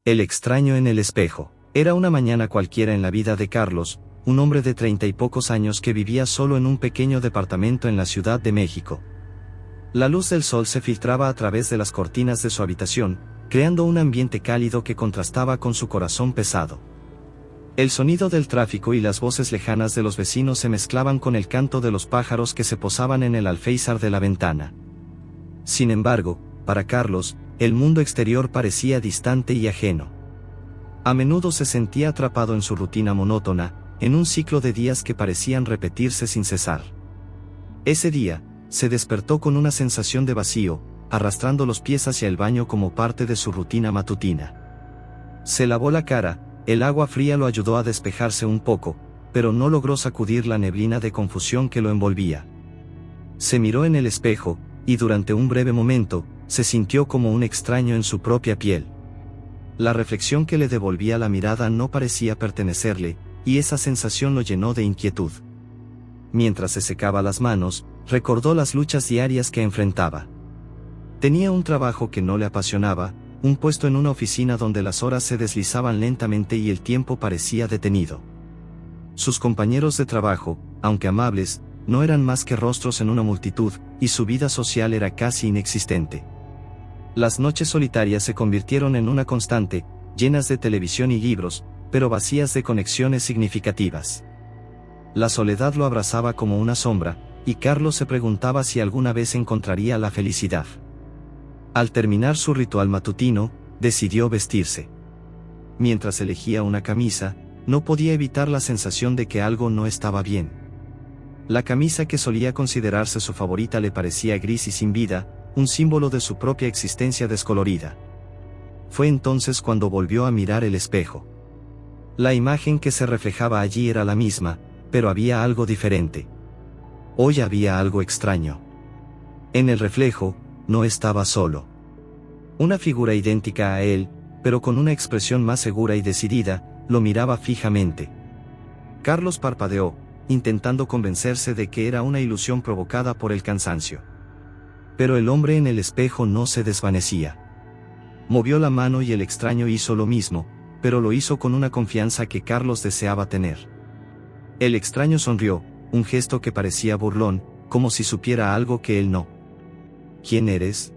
El extraño en el espejo. Era una mañana cualquiera en la vida de Carlos, un hombre de 30 y pocos años que vivía solo en un pequeño departamento en la Ciudad de México. La luz del sol se filtraba a través de las cortinas de su habitación, creando un ambiente cálido que contrastaba con su corazón pesado. El sonido del tráfico y las voces lejanas de los vecinos se mezclaban con el canto de los pájaros que se posaban en el alféizar de la ventana. Sin embargo, para Carlos, el mundo exterior parecía distante y ajeno. A menudo se sentía atrapado en su rutina monótona, en un ciclo de días que parecían repetirse sin cesar. Ese día, se despertó con una sensación de vacío, arrastrando los pies hacia el baño como parte de su rutina matutina. Se lavó la cara, el agua fría lo ayudó a despejarse un poco, pero no logró sacudir la neblina de confusión que lo envolvía. Se miró en el espejo, y durante un breve momento, se sintió como un extraño en su propia piel. La reflexión que le devolvía la mirada no parecía pertenecerle, y esa sensación lo llenó de inquietud. Mientras se secaba las manos, recordó las luchas diarias que enfrentaba. Tenía un trabajo que no le apasionaba, un puesto en una oficina donde las horas se deslizaban lentamente y el tiempo parecía detenido. Sus compañeros de trabajo, aunque amables, no eran más que rostros en una multitud, y su vida social era casi inexistente. Las noches solitarias se convirtieron en una constante, llenas de televisión y libros, pero vacías de conexiones significativas. La soledad lo abrazaba como una sombra, y Carlos se preguntaba si alguna vez encontraría la felicidad. Al terminar su ritual matutino, decidió vestirse. Mientras elegía una camisa, no podía evitar la sensación de que algo no estaba bien. La camisa que solía considerarse su favorita le parecía gris y sin vida, un símbolo de su propia existencia descolorida. Fue entonces cuando volvió a mirar el espejo. La imagen que se reflejaba allí era la misma, pero había algo diferente. Hoy había algo extraño. En el reflejo, no estaba solo. Una figura idéntica a él, pero con una expresión más segura y decidida, lo miraba fijamente. Carlos parpadeó, intentando convencerse de que era una ilusión provocada por el cansancio. Pero el hombre en el espejo no se desvanecía. Movió la mano y el extraño hizo lo mismo, pero lo hizo con una confianza que Carlos deseaba tener. El extraño sonrió, un gesto que parecía burlón, como si supiera algo que él no. ¿Quién eres?,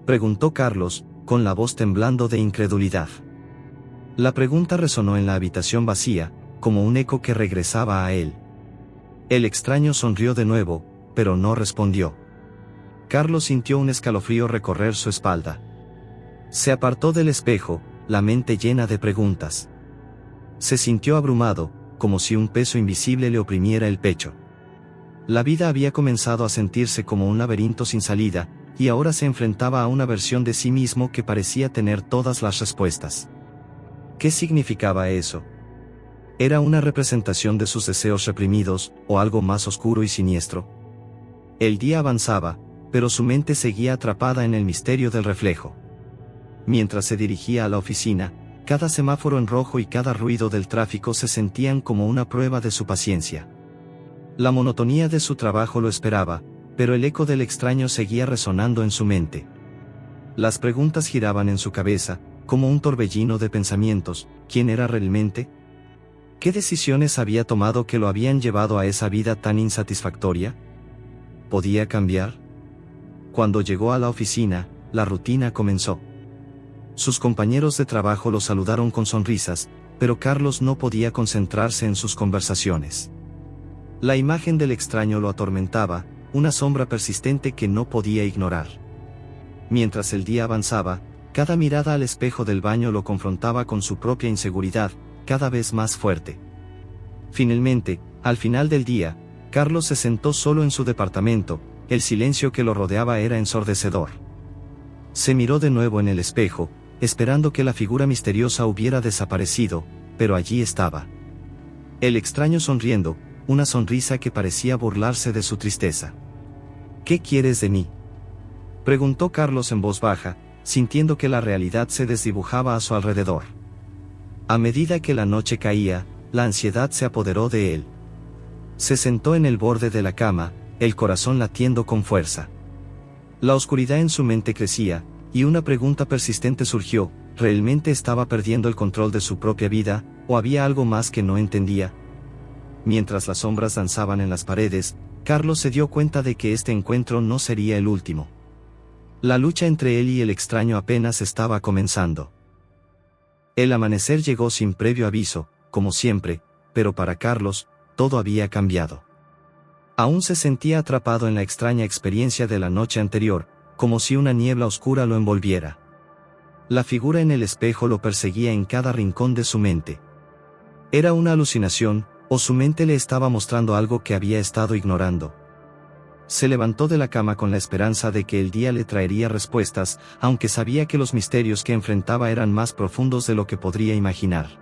preguntó Carlos, con la voz temblando de incredulidad. La pregunta resonó en la habitación vacía, como un eco que regresaba a él. El extraño sonrió de nuevo, pero no respondió. Carlos sintió un escalofrío recorrer su espalda. Se apartó del espejo, la mente llena de preguntas. Se sintió abrumado, como si un peso invisible le oprimiera el pecho. La vida había comenzado a sentirse como un laberinto sin salida, y ahora se enfrentaba a una versión de sí mismo que parecía tener todas las respuestas. ¿Qué significaba eso? ¿Era una representación de sus deseos reprimidos, o algo más oscuro y siniestro? El día avanzaba, pero su mente seguía atrapada en el misterio del reflejo. Mientras se dirigía a la oficina, cada semáforo en rojo y cada ruido del tráfico se sentían como una prueba de su paciencia. La monotonía de su trabajo lo esperaba, pero el eco del extraño seguía resonando en su mente. Las preguntas giraban en su cabeza, como un torbellino de pensamientos. ¿Quién era realmente? ¿Qué decisiones había tomado que lo habían llevado a esa vida tan insatisfactoria? ¿Podía cambiar? Cuando llegó a la oficina, la rutina comenzó. Sus compañeros de trabajo lo saludaron con sonrisas, pero Carlos no podía concentrarse en sus conversaciones. La imagen del extraño lo atormentaba, una sombra persistente que no podía ignorar. Mientras el día avanzaba, cada mirada al espejo del baño lo confrontaba con su propia inseguridad, cada vez más fuerte. Finalmente, al final del día, Carlos se sentó solo en su departamento, el silencio que lo rodeaba era ensordecedor. Se miró de nuevo en el espejo, esperando que la figura misteriosa hubiera desaparecido, pero allí estaba. El extraño sonriendo, una sonrisa que parecía burlarse de su tristeza. ¿Qué quieres de mí?, preguntó Carlos en voz baja, sintiendo que la realidad se desdibujaba a su alrededor. A medida que la noche caía, la ansiedad se apoderó de él. Se sentó en el borde de la cama, el corazón latiendo con fuerza. La oscuridad en su mente crecía, y una pregunta persistente surgió: ¿realmente estaba perdiendo el control de su propia vida, o había algo más que no entendía? Mientras las sombras danzaban en las paredes, Carlos se dio cuenta de que este encuentro no sería el último. La lucha entre él y el extraño apenas estaba comenzando. El amanecer llegó sin previo aviso, como siempre, pero para Carlos, todo había cambiado. Aún se sentía atrapado en la extraña experiencia de la noche anterior, como si una niebla oscura lo envolviera. La figura en el espejo lo perseguía en cada rincón de su mente. ¿Era una alucinación, o su mente le estaba mostrando algo que había estado ignorando? Se levantó de la cama con la esperanza de que el día le traería respuestas, aunque sabía que los misterios que enfrentaba eran más profundos de lo que podría imaginar.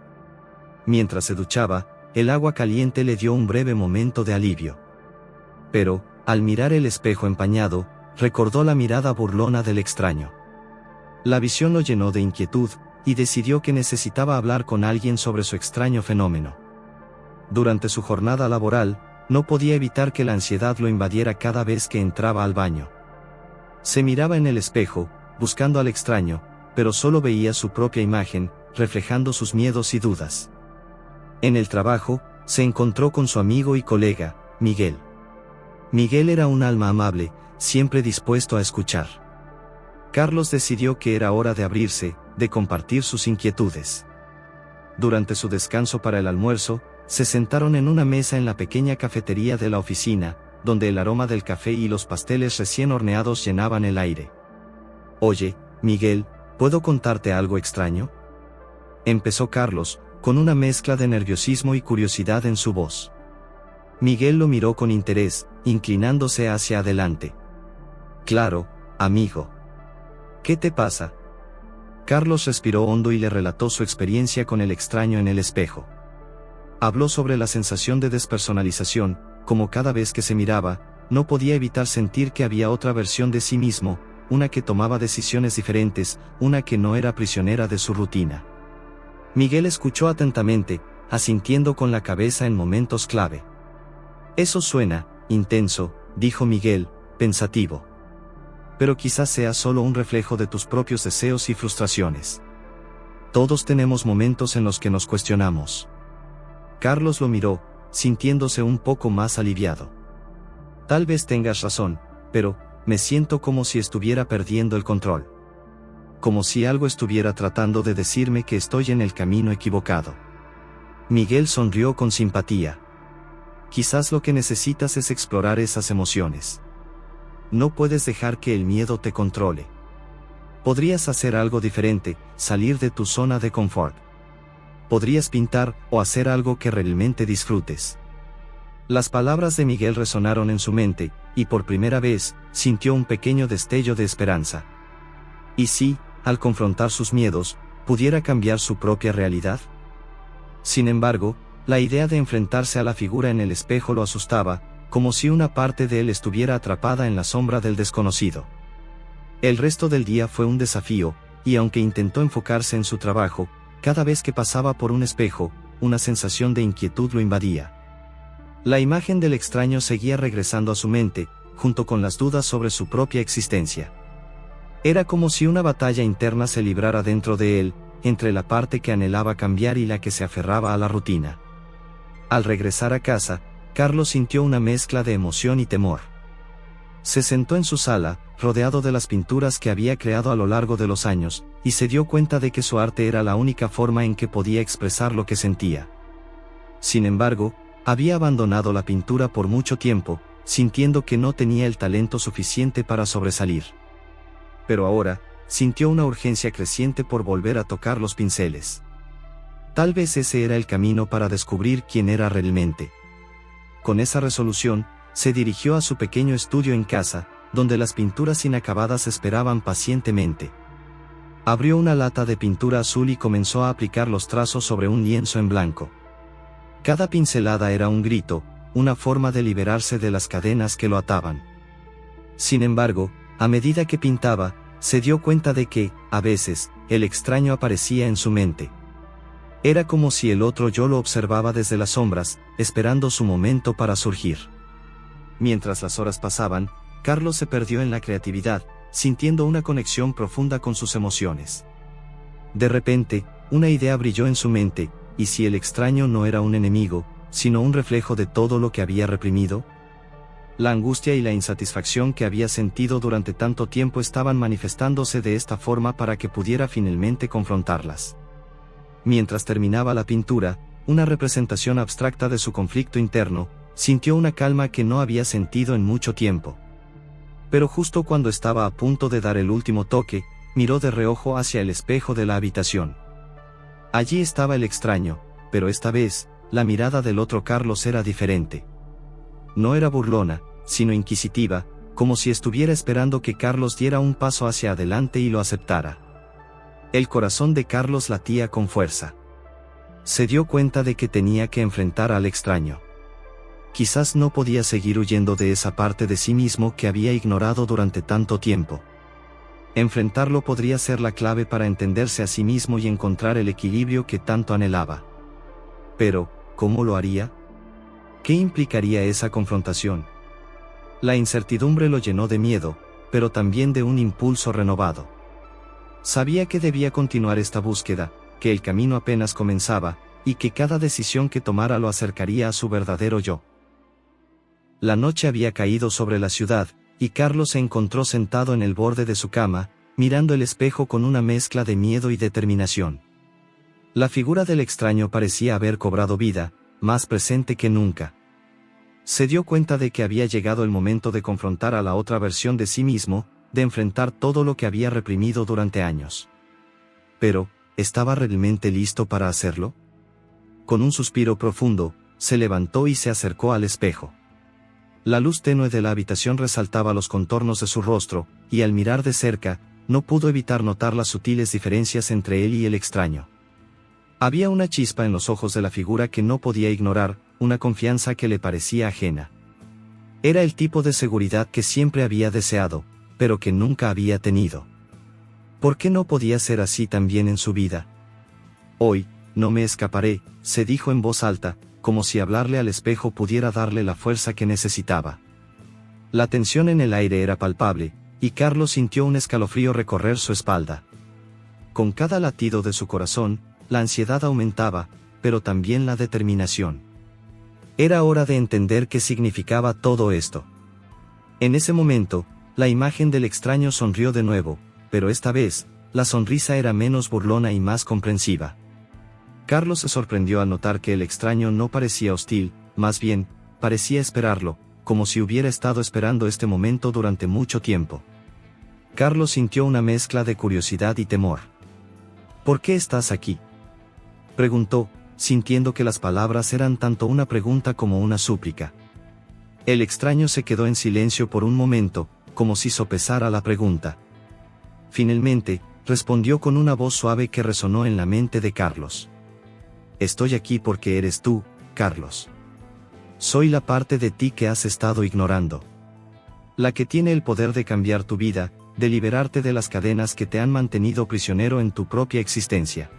Mientras se duchaba, el agua caliente le dio un breve momento de alivio. Pero, al mirar el espejo empañado, recordó la mirada burlona del extraño. La visión lo llenó de inquietud, y decidió que necesitaba hablar con alguien sobre su extraño fenómeno. Durante su jornada laboral, no podía evitar que la ansiedad lo invadiera cada vez que entraba al baño. Se miraba en el espejo, buscando al extraño, pero solo veía su propia imagen, reflejando sus miedos y dudas. En el trabajo, se encontró con su amigo y colega, Miguel. Miguel era un alma amable, siempre dispuesto a escuchar. Carlos decidió que era hora de abrirse, de compartir sus inquietudes. Durante su descanso para el almuerzo, se sentaron en una mesa en la pequeña cafetería de la oficina, donde el aroma del café y los pasteles recién horneados llenaban el aire. «Oye, Miguel, ¿puedo contarte algo extraño?», empezó Carlos, con una mezcla de nerviosismo y curiosidad en su voz. Miguel lo miró con interés, inclinándose hacia adelante. «Claro, amigo. ¿Qué te pasa?». Carlos respiró hondo y le relató su experiencia con el extraño en el espejo. Habló sobre la sensación de despersonalización, como cada vez que se miraba, no podía evitar sentir que había otra versión de sí mismo, una que tomaba decisiones diferentes, una que no era prisionera de su rutina. Miguel escuchó atentamente, asintiendo con la cabeza en momentos clave. «Eso suena intenso», dijo Miguel, pensativo. «Pero quizás sea solo un reflejo de tus propios deseos y frustraciones. Todos tenemos momentos en los que nos cuestionamos». Carlos lo miró, sintiéndose un poco más aliviado. «Tal vez tengas razón, pero me siento como si estuviera perdiendo el control. Como si algo estuviera tratando de decirme que estoy en el camino equivocado». Miguel sonrió con simpatía. «Quizás lo que necesitas es explorar esas emociones. No puedes dejar que el miedo te controle. Podrías hacer algo diferente, salir de tu zona de confort. Podrías pintar o hacer algo que realmente disfrutes». Las palabras de Miguel resonaron en su mente, y por primera vez, sintió un pequeño destello de esperanza. ¿Y si, al confrontar sus miedos, pudiera cambiar su propia realidad? Sin embargo, la idea de enfrentarse a la figura en el espejo lo asustaba, como si una parte de él estuviera atrapada en la sombra del desconocido. El resto del día fue un desafío, y aunque intentó enfocarse en su trabajo, cada vez que pasaba por un espejo, una sensación de inquietud lo invadía. La imagen del extraño seguía regresando a su mente, junto con las dudas sobre su propia existencia. Era como si una batalla interna se librara dentro de él, entre la parte que anhelaba cambiar y la que se aferraba a la rutina. Al regresar a casa, Carlos sintió una mezcla de emoción y temor. Se sentó en su sala, rodeado de las pinturas que había creado a lo largo de los años, y se dio cuenta de que su arte era la única forma en que podía expresar lo que sentía. Sin embargo, había abandonado la pintura por mucho tiempo, sintiendo que no tenía el talento suficiente para sobresalir. Pero ahora, sintió una urgencia creciente por volver a tocar los pinceles. Tal vez ese era el camino para descubrir quién era realmente. Con esa resolución, se dirigió a su pequeño estudio en casa, donde las pinturas inacabadas esperaban pacientemente. Abrió una lata de pintura azul y comenzó a aplicar los trazos sobre un lienzo en blanco. Cada pincelada era un grito, una forma de liberarse de las cadenas que lo ataban. Sin embargo, a medida que pintaba, se dio cuenta de que, a veces, el extraño aparecía en su mente. Era como si el otro yo lo observaba desde las sombras, esperando su momento para surgir. Mientras las horas pasaban, Carlos se perdió en la creatividad, sintiendo una conexión profunda con sus emociones. De repente, una idea brilló en su mente, ¿y si el extraño no era un enemigo, sino un reflejo de todo lo que había reprimido? La angustia y la insatisfacción que había sentido durante tanto tiempo estaban manifestándose de esta forma para que pudiera finalmente confrontarlas. Mientras terminaba la pintura, una representación abstracta de su conflicto interno, sintió una calma que no había sentido en mucho tiempo. Pero justo cuando estaba a punto de dar el último toque, miró de reojo hacia el espejo de la habitación. Allí estaba el extraño, pero esta vez, la mirada del otro Carlos era diferente. No era burlona, sino inquisitiva, como si estuviera esperando que Carlos diera un paso hacia adelante y lo aceptara. El corazón de Carlos latía con fuerza. Se dio cuenta de que tenía que enfrentar al extraño. Quizás no podía seguir huyendo de esa parte de sí mismo que había ignorado durante tanto tiempo. Enfrentarlo podría ser la clave para entenderse a sí mismo y encontrar el equilibrio que tanto anhelaba. Pero, ¿cómo lo haría? ¿Qué implicaría esa confrontación? La incertidumbre lo llenó de miedo, pero también de un impulso renovado. Sabía que debía continuar esta búsqueda, que el camino apenas comenzaba, y que cada decisión que tomara lo acercaría a su verdadero yo. La noche había caído sobre la ciudad, y Carlos se encontró sentado en el borde de su cama, mirando el espejo con una mezcla de miedo y determinación. La figura del extraño parecía haber cobrado vida, más presente que nunca. Se dio cuenta de que había llegado el momento de confrontar a la otra versión de sí mismo, de enfrentar todo lo que había reprimido durante años. Pero, ¿estaba realmente listo para hacerlo? Con un suspiro profundo, se levantó y se acercó al espejo. La luz tenue de la habitación resaltaba los contornos de su rostro, y al mirar de cerca, no pudo evitar notar las sutiles diferencias entre él y el extraño. Había una chispa en los ojos de la figura que no podía ignorar, una confianza que le parecía ajena. Era el tipo de seguridad que siempre había deseado, pero que nunca había tenido. ¿Por qué no podía ser así también en su vida? Hoy, no me escaparé, se dijo en voz alta, como si hablarle al espejo pudiera darle la fuerza que necesitaba. La tensión en el aire era palpable, y Carlos sintió un escalofrío recorrer su espalda. Con cada latido de su corazón, la ansiedad aumentaba, pero también la determinación. Era hora de entender qué significaba todo esto. En ese momento, la imagen del extraño sonrió de nuevo, pero esta vez, la sonrisa era menos burlona y más comprensiva. Carlos se sorprendió al notar que el extraño no parecía hostil, más bien, parecía esperarlo, como si hubiera estado esperando este momento durante mucho tiempo. Carlos sintió una mezcla de curiosidad y temor. ¿Por qué estás aquí?, preguntó, sintiendo que las palabras eran tanto una pregunta como una súplica. El extraño se quedó en silencio por un momento, como si sopesara la pregunta. Finalmente, respondió con una voz suave que resonó en la mente de Carlos. Estoy aquí porque eres tú, Carlos. Soy la parte de ti que has estado ignorando. La que tiene el poder de cambiar tu vida, de liberarte de las cadenas que te han mantenido prisionero en tu propia existencia.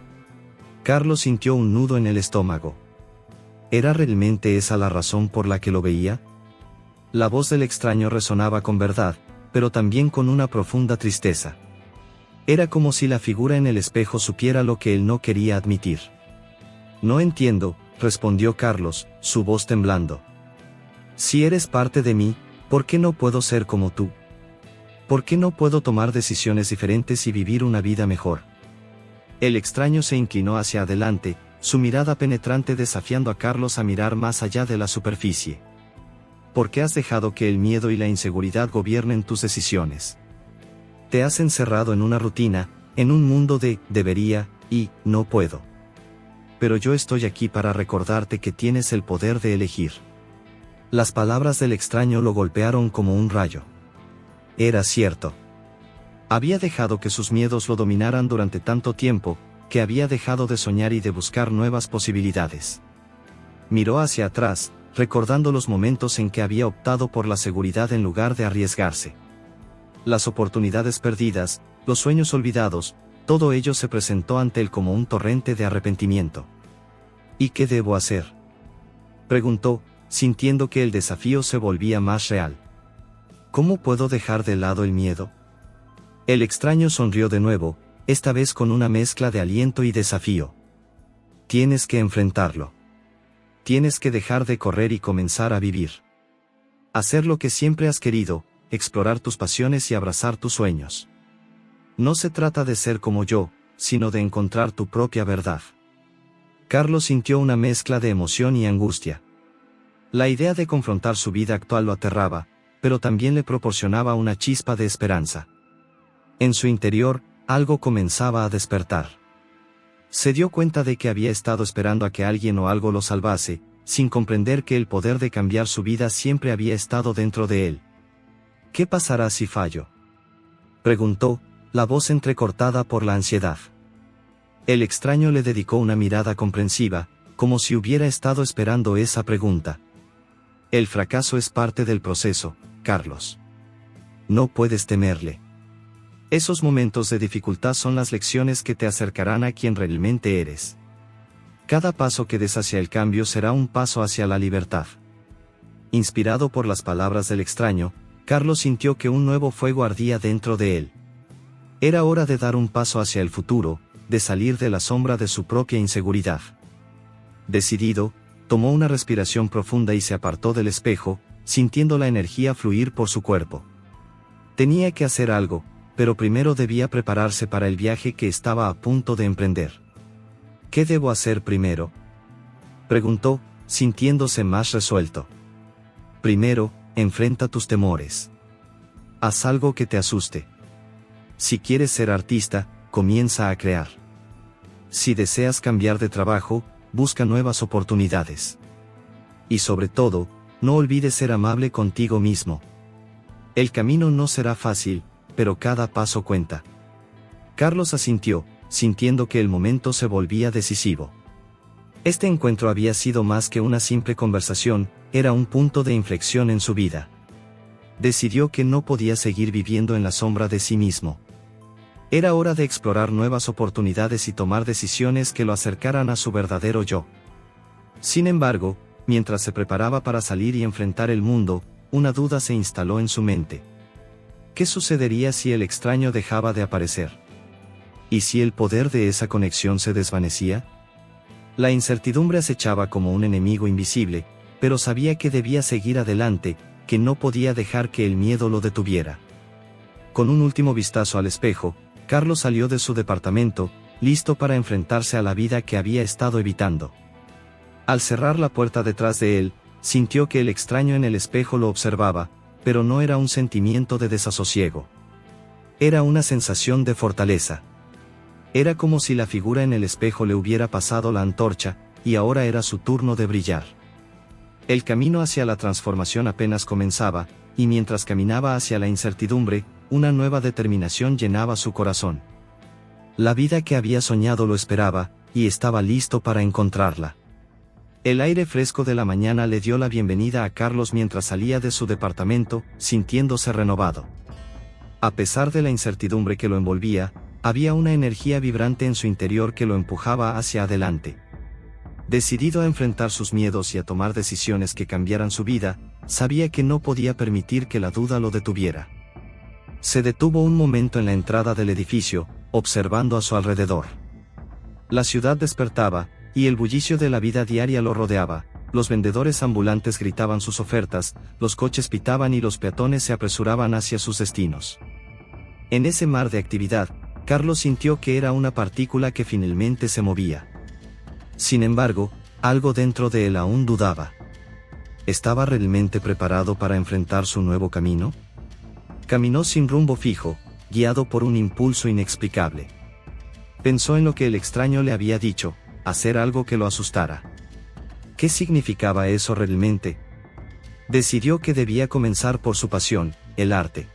Carlos sintió un nudo en el estómago. ¿Era realmente esa la razón por la que lo veía? La voz del extraño resonaba con verdad, pero también con una profunda tristeza. Era como si la figura en el espejo supiera lo que él no quería admitir. No entiendo, respondió Carlos, su voz temblando. Si eres parte de mí, ¿por qué no puedo ser como tú? ¿Por qué no puedo tomar decisiones diferentes y vivir una vida mejor? El extraño se inclinó hacia adelante, su mirada penetrante desafiando a Carlos a mirar más allá de la superficie. ¿Por qué has dejado que el miedo y la inseguridad gobiernen tus decisiones? Te has encerrado en una rutina, en un mundo de debería y no puedo. Pero yo estoy aquí para recordarte que tienes el poder de elegir. Las palabras del extraño lo golpearon como un rayo. Era cierto. Había dejado que sus miedos lo dominaran durante tanto tiempo, que había dejado de soñar y de buscar nuevas posibilidades. Miró hacia atrás, recordando los momentos en que había optado por la seguridad en lugar de arriesgarse. Las oportunidades perdidas, los sueños olvidados, todo ello se presentó ante él como un torrente de arrepentimiento. ¿Y qué debo hacer?, preguntó, sintiendo que el desafío se volvía más real. ¿Cómo puedo dejar de lado el miedo? El extraño sonrió de nuevo, esta vez con una mezcla de aliento y desafío. Tienes que enfrentarlo. Tienes que dejar de correr y comenzar a vivir. Hacer lo que siempre has querido, explorar tus pasiones y abrazar tus sueños. No se trata de ser como yo, sino de encontrar tu propia verdad. Carlos sintió una mezcla de emoción y angustia. La idea de confrontar su vida actual lo aterraba, pero también le proporcionaba una chispa de esperanza. En su interior, algo comenzaba a despertar. Se dio cuenta de que había estado esperando a que alguien o algo lo salvase, sin comprender que el poder de cambiar su vida siempre había estado dentro de él. ¿Qué pasará si fallo?, preguntó, la voz entrecortada por la ansiedad. El extraño le dedicó una mirada comprensiva, como si hubiera estado esperando esa pregunta. El fracaso es parte del proceso, Carlos. No puedes temerle. Esos momentos de dificultad son las lecciones que te acercarán a quien realmente eres. Cada paso que des hacia el cambio será un paso hacia la libertad. Inspirado por las palabras del extraño, Carlos sintió que un nuevo fuego ardía dentro de él. Era hora de dar un paso hacia el futuro, de salir de la sombra de su propia inseguridad. Decidido, tomó una respiración profunda y se apartó del espejo, sintiendo la energía fluir por su cuerpo. Tenía que hacer algo, pero primero debía prepararse para el viaje que estaba a punto de emprender. ¿Qué debo hacer primero?, preguntó, sintiéndose más resuelto. Primero, enfrenta tus temores. Haz algo que te asuste. Si quieres ser artista, comienza a crear. Si deseas cambiar de trabajo, busca nuevas oportunidades. Y sobre todo, no olvides ser amable contigo mismo. El camino no será fácil, pero cada paso cuenta. Carlos asintió, sintiendo que el momento se volvía decisivo. Este encuentro había sido más que una simple conversación, era un punto de inflexión en su vida. Decidió que no podía seguir viviendo en la sombra de sí mismo. Era hora de explorar nuevas oportunidades y tomar decisiones que lo acercaran a su verdadero yo. Sin embargo, mientras se preparaba para salir y enfrentar el mundo, una duda se instaló en su mente. ¿Qué sucedería si el extraño dejaba de aparecer? ¿Y si el poder de esa conexión se desvanecía? La incertidumbre acechaba como un enemigo invisible, pero sabía que debía seguir adelante, que no podía dejar que el miedo lo detuviera. Con un último vistazo al espejo, Carlos salió de su departamento, listo para enfrentarse a la vida que había estado evitando. Al cerrar la puerta detrás de él, sintió que el extraño en el espejo lo observaba, pero no era un sentimiento de desasosiego. Era una sensación de fortaleza. Era como si la figura en el espejo le hubiera pasado la antorcha, y ahora era su turno de brillar. El camino hacia la transformación apenas comenzaba, y mientras caminaba hacia la incertidumbre, una nueva determinación llenaba su corazón. La vida que había soñado lo esperaba, y estaba listo para encontrarla. El aire fresco de la mañana le dio la bienvenida a Carlos mientras salía de su departamento, sintiéndose renovado. A pesar de la incertidumbre que lo envolvía, había una energía vibrante en su interior que lo empujaba hacia adelante. Decidido a enfrentar sus miedos y a tomar decisiones que cambiaran su vida, sabía que no podía permitir que la duda lo detuviera. Se detuvo un momento en la entrada del edificio, observando a su alrededor. La ciudad despertaba, y el bullicio de la vida diaria lo rodeaba. Los vendedores ambulantes gritaban sus ofertas, los coches pitaban y los peatones se apresuraban hacia sus destinos. En ese mar de actividad, Carlos sintió que era una partícula que finalmente se movía. Sin embargo, algo dentro de él aún dudaba. ¿Estaba realmente preparado para enfrentar su nuevo camino? Caminó sin rumbo fijo, guiado por un impulso inexplicable. Pensó en lo que el extraño le había dicho, hacer algo que lo asustara. ¿Qué significaba eso realmente? Decidió que debía comenzar por su pasión, el arte.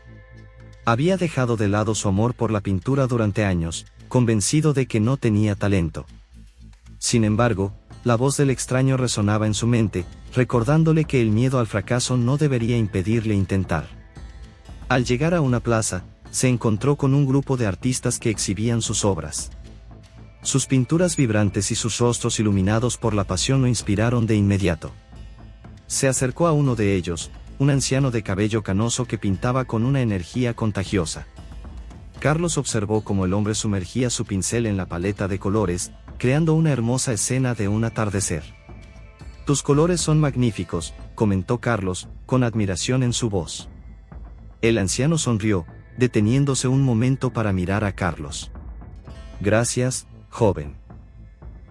Había dejado de lado su amor por la pintura durante años, convencido de que no tenía talento. Sin embargo, la voz del extraño resonaba en su mente, recordándole que el miedo al fracaso no debería impedirle intentar. Al llegar a una plaza, se encontró con un grupo de artistas que exhibían sus obras. Sus pinturas vibrantes y sus rostros iluminados por la pasión lo inspiraron de inmediato. Se acercó a uno de ellos, un anciano de cabello canoso que pintaba con una energía contagiosa. Carlos observó cómo el hombre sumergía su pincel en la paleta de colores, creando una hermosa escena de un atardecer. «Tus colores son magníficos», comentó Carlos, con admiración en su voz. El anciano sonrió, deteniéndose un momento para mirar a Carlos. «Gracias, joven.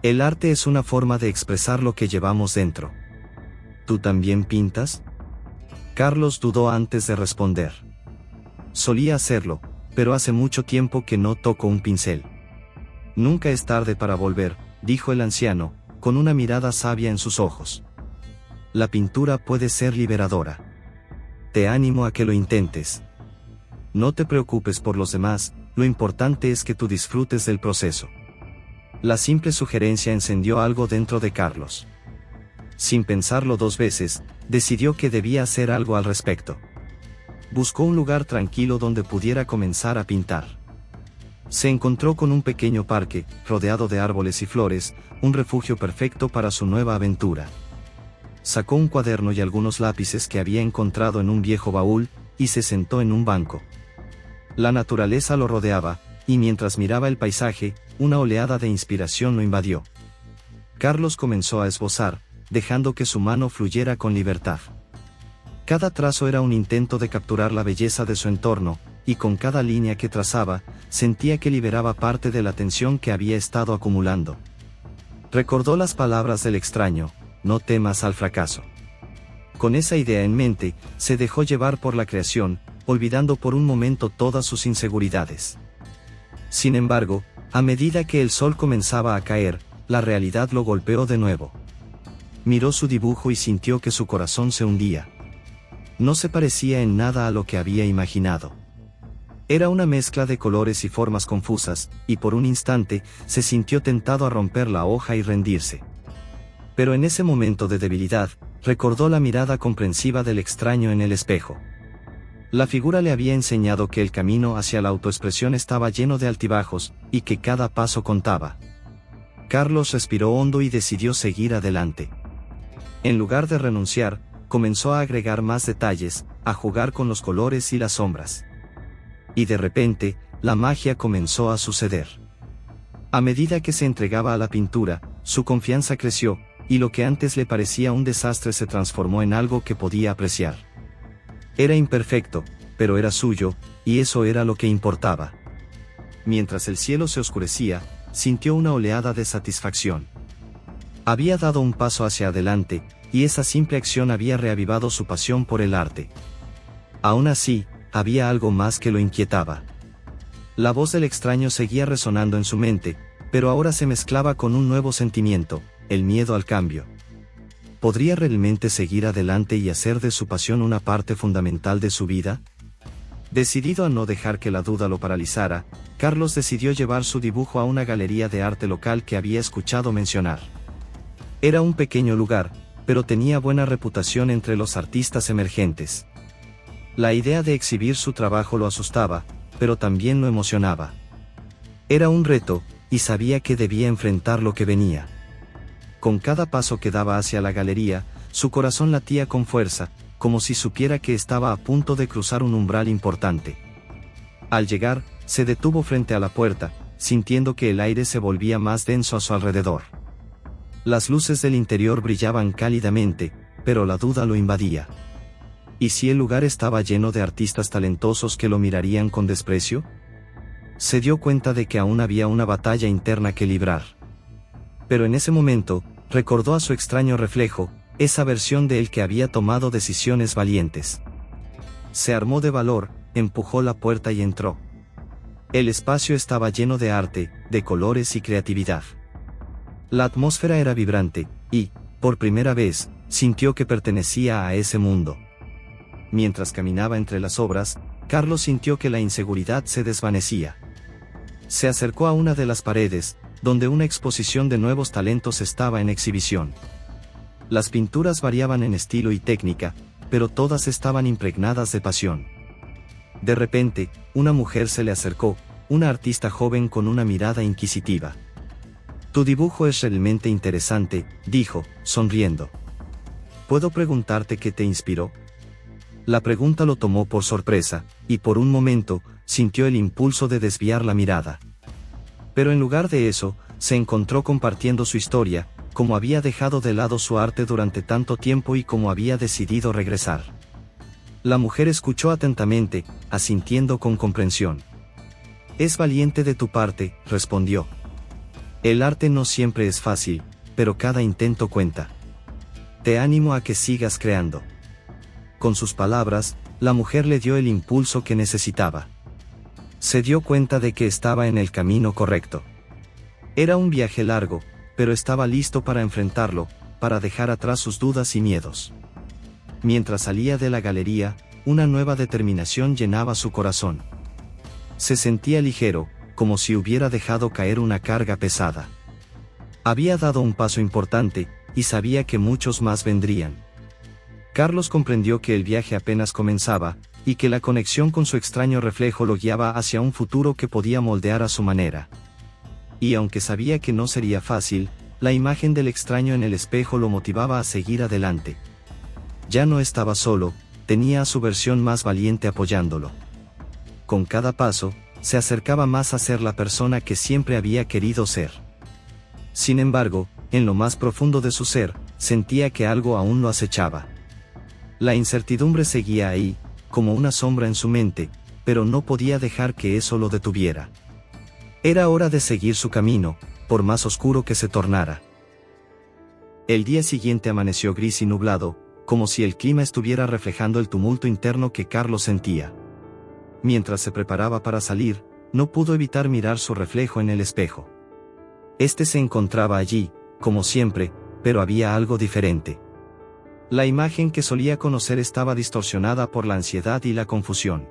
El arte es una forma de expresar lo que llevamos dentro». «¿Tú también pintas?». Carlos dudó antes de responder. «Solía hacerlo, pero hace mucho tiempo que no toco un pincel». «Nunca es tarde para volver», dijo el anciano, con una mirada sabia en sus ojos. «La pintura puede ser liberadora. Te animo a que lo intentes. No te preocupes por los demás, lo importante es que tú disfrutes del proceso». La simple sugerencia encendió algo dentro de Carlos. Sin pensarlo dos veces, decidió que debía hacer algo al respecto. Buscó un lugar tranquilo donde pudiera comenzar a pintar. Se encontró con un pequeño parque, rodeado de árboles y flores, un refugio perfecto para su nueva aventura. Sacó un cuaderno y algunos lápices que había encontrado en un viejo baúl, y se sentó en un banco. La naturaleza lo rodeaba, y mientras miraba el paisaje, una oleada de inspiración lo invadió. Carlos comenzó a esbozar, dejando que su mano fluyera con libertad. Cada trazo era un intento de capturar la belleza de su entorno, y con cada línea que trazaba, sentía que liberaba parte de la tensión que había estado acumulando. Recordó las palabras del extraño: «No temas al fracaso». Con esa idea en mente, se dejó llevar por la creación, olvidando por un momento todas sus inseguridades. Sin embargo, a medida que el sol comenzaba a caer, la realidad lo golpeó de nuevo. Miró su dibujo y sintió que su corazón se hundía. No se parecía en nada a lo que había imaginado. Era una mezcla de colores y formas confusas, y por un instante, se sintió tentado a romper la hoja y rendirse. Pero en ese momento de debilidad, recordó la mirada comprensiva del extraño en el espejo. La figura le había enseñado que el camino hacia la autoexpresión estaba lleno de altibajos, y que cada paso contaba. Carlos respiró hondo y decidió seguir adelante. En lugar de renunciar, comenzó a agregar más detalles, a jugar con los colores y las sombras. Y de repente, la magia comenzó a suceder. A medida que se entregaba a la pintura, su confianza creció, y lo que antes le parecía un desastre se transformó en algo que podía apreciar. Era imperfecto, pero era suyo, y eso era lo que importaba. Mientras el cielo se oscurecía, sintió una oleada de satisfacción. Había dado un paso hacia adelante, y esa simple acción había reavivado su pasión por el arte. Aún así, había algo más que lo inquietaba. La voz del extraño seguía resonando en su mente, pero ahora se mezclaba con un nuevo sentimiento: el miedo al cambio. ¿Podría realmente seguir adelante y hacer de su pasión una parte fundamental de su vida? Decidido a no dejar que la duda lo paralizara, Carlos decidió llevar su dibujo a una galería de arte local que había escuchado mencionar. Era un pequeño lugar, pero tenía buena reputación entre los artistas emergentes. La idea de exhibir su trabajo lo asustaba, pero también lo emocionaba. Era un reto, y sabía que debía enfrentar lo que venía. Con cada paso que daba hacia la galería, su corazón latía con fuerza, como si supiera que estaba a punto de cruzar un umbral importante. Al llegar, se detuvo frente a la puerta, sintiendo que el aire se volvía más denso a su alrededor. Las luces del interior brillaban cálidamente, pero la duda lo invadía. ¿Y si el lugar estaba lleno de artistas talentosos que lo mirarían con desprecio? Se dio cuenta de que aún había una batalla interna que librar. Pero en ese momento, recordó a su extraño reflejo, esa versión de él que había tomado decisiones valientes. Se armó de valor, empujó la puerta y entró. El espacio estaba lleno de arte, de colores y creatividad. La atmósfera era vibrante, y, por primera vez, sintió que pertenecía a ese mundo. Mientras caminaba entre las obras, Carlos sintió que la inseguridad se desvanecía. Se acercó a una de las paredes, donde una exposición de nuevos talentos estaba en exhibición. Las pinturas variaban en estilo y técnica, pero todas estaban impregnadas de pasión. De repente, una mujer se le acercó, una artista joven con una mirada inquisitiva. «Tu dibujo es realmente interesante», dijo, sonriendo. «¿Puedo preguntarte qué te inspiró?». La pregunta lo tomó por sorpresa, y por un momento, sintió el impulso de desviar la mirada. Pero en lugar de eso, se encontró compartiendo su historia, cómo había dejado de lado su arte durante tanto tiempo y cómo había decidido regresar. La mujer escuchó atentamente, asintiendo con comprensión. «Es valiente de tu parte», respondió. «El arte no siempre es fácil, pero cada intento cuenta. Te animo a que sigas creando». Con sus palabras, la mujer le dio el impulso que necesitaba. Se dio cuenta de que estaba en el camino correcto. Era un viaje largo, pero estaba listo para enfrentarlo, para dejar atrás sus dudas y miedos. Mientras salía de la galería, una nueva determinación llenaba su corazón. Se sentía ligero, como si hubiera dejado caer una carga pesada. Había dado un paso importante, y sabía que muchos más vendrían. Carlos comprendió que el viaje apenas comenzaba, y que la conexión con su extraño reflejo lo guiaba hacia un futuro que podía moldear a su manera. Y aunque sabía que no sería fácil, la imagen del extraño en el espejo lo motivaba a seguir adelante. Ya no estaba solo, tenía a su versión más valiente apoyándolo. Con cada paso, se acercaba más a ser la persona que siempre había querido ser. Sin embargo, en lo más profundo de su ser, sentía que algo aún lo acechaba. La incertidumbre seguía ahí, como una sombra en su mente, pero no podía dejar que eso lo detuviera. Era hora de seguir su camino, por más oscuro que se tornara. El día siguiente amaneció gris y nublado, como si el clima estuviera reflejando el tumulto interno que Carlos sentía. Mientras se preparaba para salir, no pudo evitar mirar su reflejo en el espejo. Este se encontraba allí, como siempre, pero había algo diferente. La imagen que solía conocer estaba distorsionada por la ansiedad y la confusión.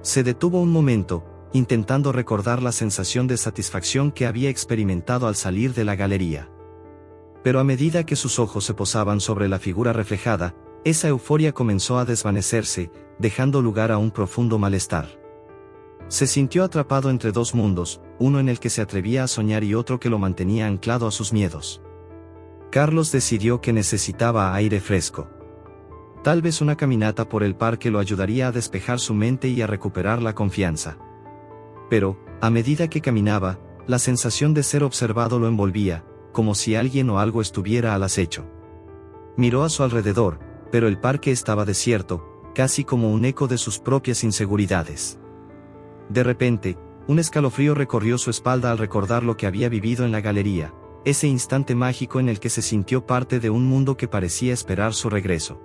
Se detuvo un momento, intentando recordar la sensación de satisfacción que había experimentado al salir de la galería. Pero a medida que sus ojos se posaban sobre la figura reflejada, esa euforia comenzó a desvanecerse, dejando lugar a un profundo malestar. Se sintió atrapado entre dos mundos, uno en el que se atrevía a soñar y otro que lo mantenía anclado a sus miedos. Carlos decidió que necesitaba aire fresco. Tal vez una caminata por el parque lo ayudaría a despejar su mente y a recuperar la confianza. Pero, a medida que caminaba, la sensación de ser observado lo envolvía, como si alguien o algo estuviera al acecho. Miró a su alrededor, pero el parque estaba desierto, casi como un eco de sus propias inseguridades. De repente, un escalofrío recorrió su espalda al recordar lo que había vivido en la galería, ese instante mágico en el que se sintió parte de un mundo que parecía esperar su regreso.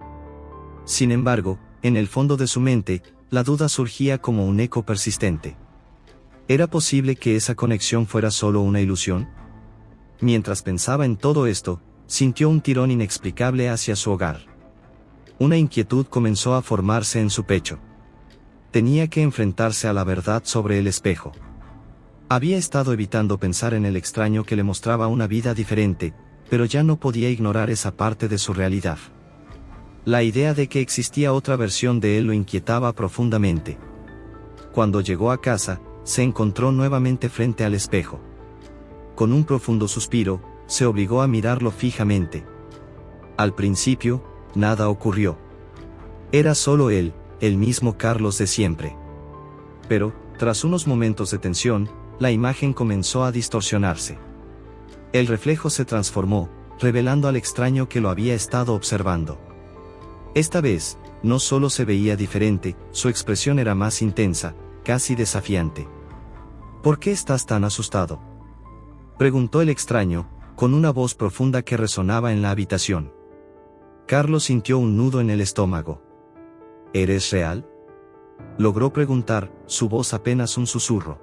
Sin embargo, en el fondo de su mente, la duda surgía como un eco persistente. ¿Era posible que esa conexión fuera solo una ilusión? Mientras pensaba en todo esto, sintió un tirón inexplicable hacia su hogar. Una inquietud comenzó a formarse en su pecho. Tenía que enfrentarse a la verdad sobre el espejo. Había estado evitando pensar en el extraño que le mostraba una vida diferente, pero ya no podía ignorar esa parte de su realidad. La idea de que existía otra versión de él lo inquietaba profundamente. Cuando llegó a casa, se encontró nuevamente frente al espejo. Con un profundo suspiro, se obligó a mirarlo fijamente. Al principio, nada ocurrió. Era solo él, el mismo Carlos de siempre. Pero, tras unos momentos de tensión, la imagen comenzó a distorsionarse. El reflejo se transformó, revelando al extraño que lo había estado observando. Esta vez, no solo se veía diferente, su expresión era más intensa, casi desafiante. ¿Por qué estás tan asustado?, preguntó el extraño, con una voz profunda que resonaba en la habitación. Carlos sintió un nudo en el estómago. ¿Eres real?, logró preguntar, su voz apenas un susurro.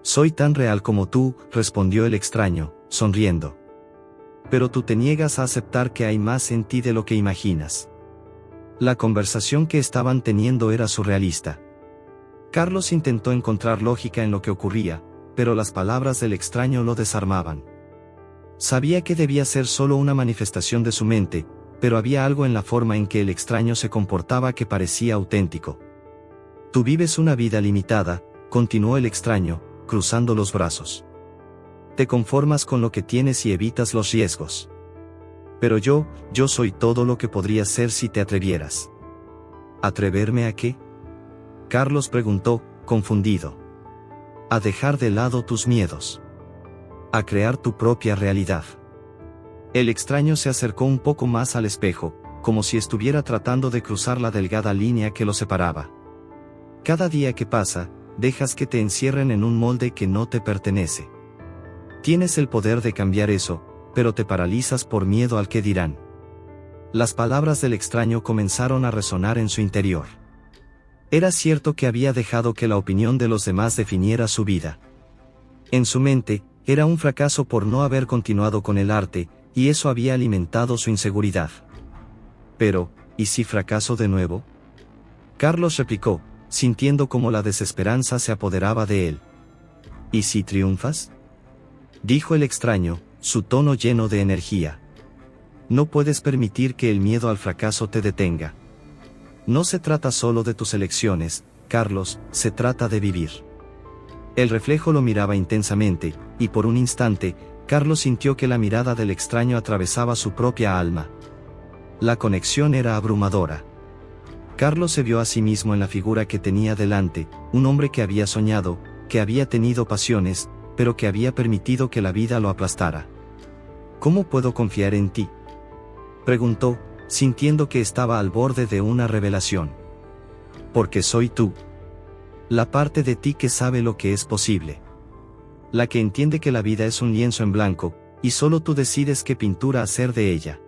Soy tan real como tú, respondió el extraño, sonriendo. Pero tú te niegas a aceptar que hay más en ti de lo que imaginas. La conversación que estaban teniendo era surrealista. Carlos intentó encontrar lógica en lo que ocurría, pero las palabras del extraño lo desarmaban. Sabía que debía ser solo una manifestación de su mente, pero había algo en la forma en que el extraño se comportaba que parecía auténtico. Tú vives una vida limitada, continuó el extraño, cruzando los brazos. Te conformas con lo que tienes y evitas los riesgos. Pero yo soy todo lo que podrías ser si te atrevieras. ¿Atreverme a qué?, Carlos preguntó, confundido. A dejar de lado tus miedos. A crear tu propia realidad. El extraño se acercó un poco más al espejo, como si estuviera tratando de cruzar la delgada línea que lo separaba. Cada día que pasa, dejas que te encierren en un molde que no te pertenece. Tienes el poder de cambiar eso, pero te paralizas por miedo al que dirán. Las palabras del extraño comenzaron a resonar en su interior. Era cierto que había dejado que la opinión de los demás definiera su vida. En su mente, era un fracaso por no haber continuado con el arte, y eso había alimentado su inseguridad. Pero, ¿y si fracaso de nuevo? Carlos replicó, sintiendo como la desesperanza se apoderaba de él. ¿Y si triunfas? Dijo el extraño, su tono lleno de energía. No puedes permitir que el miedo al fracaso te detenga. No se trata solo de tus elecciones, Carlos, se trata de vivir. El reflejo lo miraba intensamente, y por un instante, Carlos sintió que la mirada del extraño atravesaba su propia alma. La conexión era abrumadora. Carlos se vio a sí mismo en la figura que tenía delante, un hombre que había soñado, que había tenido pasiones, pero que había permitido que la vida lo aplastara. ¿Cómo puedo confiar en ti?, preguntó, sintiendo que estaba al borde de una revelación. Porque soy tú. La parte de ti que sabe lo que es posible. La que entiende que la vida es un lienzo en blanco, y solo tú decides qué pintura hacer de ella.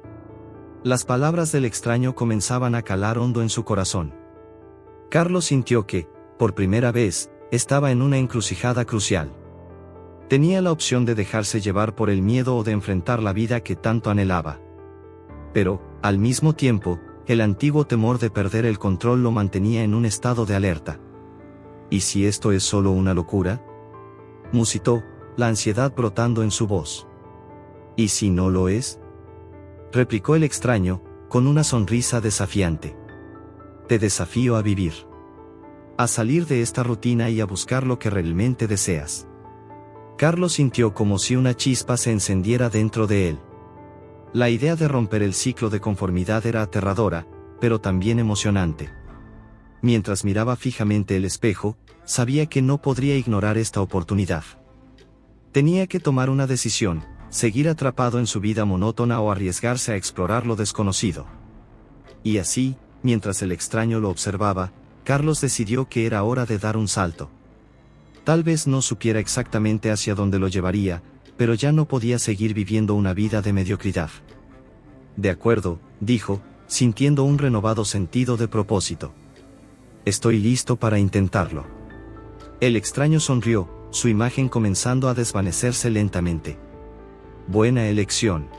Las palabras del extraño comenzaban a calar hondo en su corazón. Carlos sintió que, por primera vez, estaba en una encrucijada crucial. Tenía la opción de dejarse llevar por el miedo o de enfrentar la vida que tanto anhelaba. Pero, al mismo tiempo, el antiguo temor de perder el control lo mantenía en un estado de alerta. ¿Y si esto es solo una locura?, musitó, la ansiedad brotando en su voz. ¿Y si no lo es?, replicó el extraño, con una sonrisa desafiante. Te desafío a vivir. A salir de esta rutina y a buscar lo que realmente deseas. Carlos sintió como si una chispa se encendiera dentro de él. La idea de romper el ciclo de conformidad era aterradora, pero también emocionante. Mientras miraba fijamente el espejo, sabía que no podría ignorar esta oportunidad. Tenía que tomar una decisión, seguir atrapado en su vida monótona o arriesgarse a explorar lo desconocido. Y así, mientras el extraño lo observaba, Carlos decidió que era hora de dar un salto. Tal vez no supiera exactamente hacia dónde lo llevaría, pero ya no podía seguir viviendo una vida de mediocridad. De acuerdo, dijo, sintiendo un renovado sentido de propósito. Estoy listo para intentarlo. El extraño sonrió, su imagen comenzando a desvanecerse lentamente. Buena elección.